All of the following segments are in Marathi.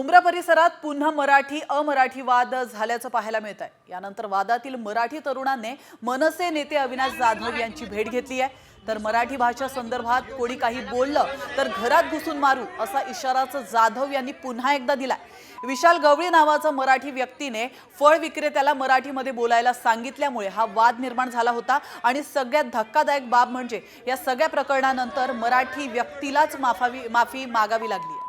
मुंब्रा परिसरात पुन्हा मराठी अमराठी वाद झाल्याचं पाहायला मिळत आहे। यानंतर वादातील मराठी तरुणांनी मनसे नेते अविनाश जाधव यांची भेट घेतली आहे। तर मराठी भाषा संदर्भात कोणी काही बोललं तर घरात घुसून मारू असा इशाराच जाधव यांनी पुन्हा एकदा दिलाय। विशाल गवळी नावाचा मराठी व्यक्तीने फळ विक्रेत्याला मराठीमध्ये बोलायला सांगितल्यामुळे हा वाद निर्माण झाला होता आणि सगळ्यात धक्कादायक बाब म्हणजे या सगळ्या प्रकरणानंतर मराठी व्यक्तीलाच माफी मागावी लागली।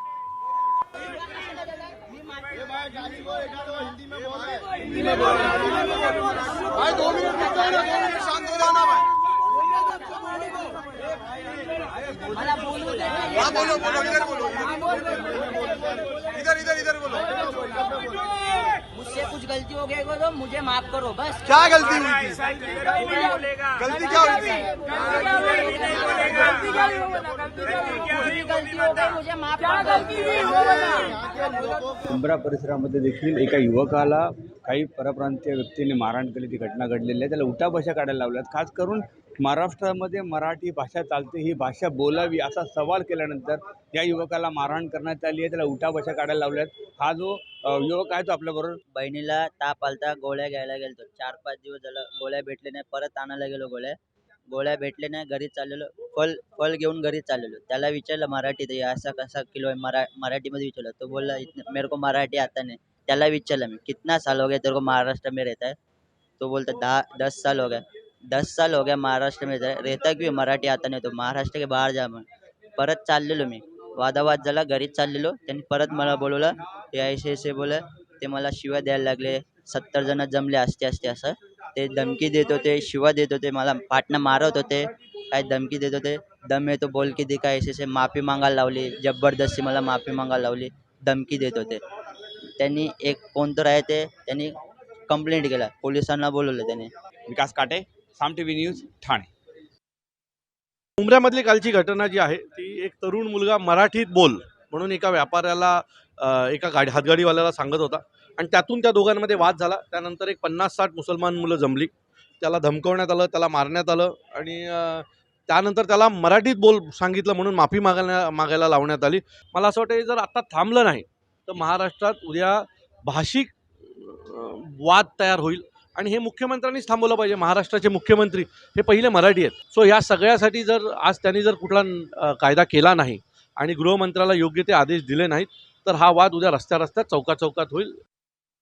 हिंदी में बोल भाई 2 मिनट शांत हो जाना भाई। हाँ बोलो बोलो इधर बोलो इधर बोलो। मुझसे कुछ गलती हो गई तो मुझे माफ करो बस। क्या गलती हुई थी? गलती क्या हुई थी? गलती हो गई मुझे माफ करो। मुंब्रा परिसरामध्ये देखील एका युवकाला काही परप्रांतीय व्यक्तीने मारहाण केली, ती घटना घडलेली आहे। त्याला उठाबशा काढायला लावल्यात। खास करून महाराष्ट्रामध्ये मराठी भाषा चालते, ही भाषा बोलावी असा सवाल केल्यानंतर या युवकाला मारहाण करण्यात आली आहे, त्याला उठाबशा काढायला लावल्यात। हा जो युवक आहे तो आपल्याबरोबर बहिणीला ताप आलता, गोळ्या घ्यायला गेलो। 4-5 दिवस झालं गोळ्या भेटले नाही, परत आणायला गेलो गोळ्या भेटले नाही, घरी चाललेलो फल घेऊन घरी चाललेलो। त्याला विचारलं मराठीत ऐसा कसा किलो है, मराठीमध्ये विचारलं तो बोलला मेरे को मराठी आता नहीं। त्याला विचारलं मी कितना साल हो गया तेरे को महाराष्ट्र में रहता है, तो बोलता 10 साल हो गया। 10 साल हो गया महाराष्ट्र में रहता क्यों, मराठी आता नहीं तो महाराष्ट्र के बाहर जा। परत चाललेलो मी, वादावाद झाला, घरी चाललेलो। त्यांनी परत मला बोलवलं, ते ऐसे बोले, ते मला शिव्या द्यायला लागले। 70 जण जमले असते असं ते धमकी देत होते, शिवा देत होते, मला पाटणं मारत होते, काय धमकी देत होते। दम येतो बोल के दिखा, ऐसे माफी मागायला लावली, जबरदस्ती मला माफी मागायला लावली, धमकी देत होते। त्यांनी एक कोणतर आहे ते त्यांनी कंप्लेंट केला, पोलिसांना बोलवलं त्यांनी। विकास काटे, साम टीव्ही न्यूज, ठाणे। मुंब्र्यामधली कालची घटना जी आहे ती एक तरुण मुलगा मराठीत बोल म्हणून एका व्यापाऱ्याला एका हातगाडीवाल्याला सांगत होता आणि त्यातून त्या दोघांमध्ये वाद झाला। त्यानंतर एक 50-60 मुसलमान मुलं जमली, त्याला धमकवण्यात आलं, त्याला मारण्यात आलं आणि त्यानंतर त्याला मराठीत बोल सांगितलं म्हणून माफी मागायला लावण्यात आली। मला असं वाटतं जर आता थांबलं नाही तर महाराष्ट्रात उद्या भाषिक वाद तयार होईल आणि हे मुख्यमंत्र्यांनीच थांबवलं पाहिजे। महाराष्ट्राचे मुख्यमंत्री हे पहिले मराठी आहेत। सो या सगळ्यासाठी जर आज त्यांनी जर कुठला कायदा केला नाही आणि गृहमंत्र्याला योग्य ते आदेश दिले नाहीत तर हा वाद उद्या रस्त्यात चौकात होईल।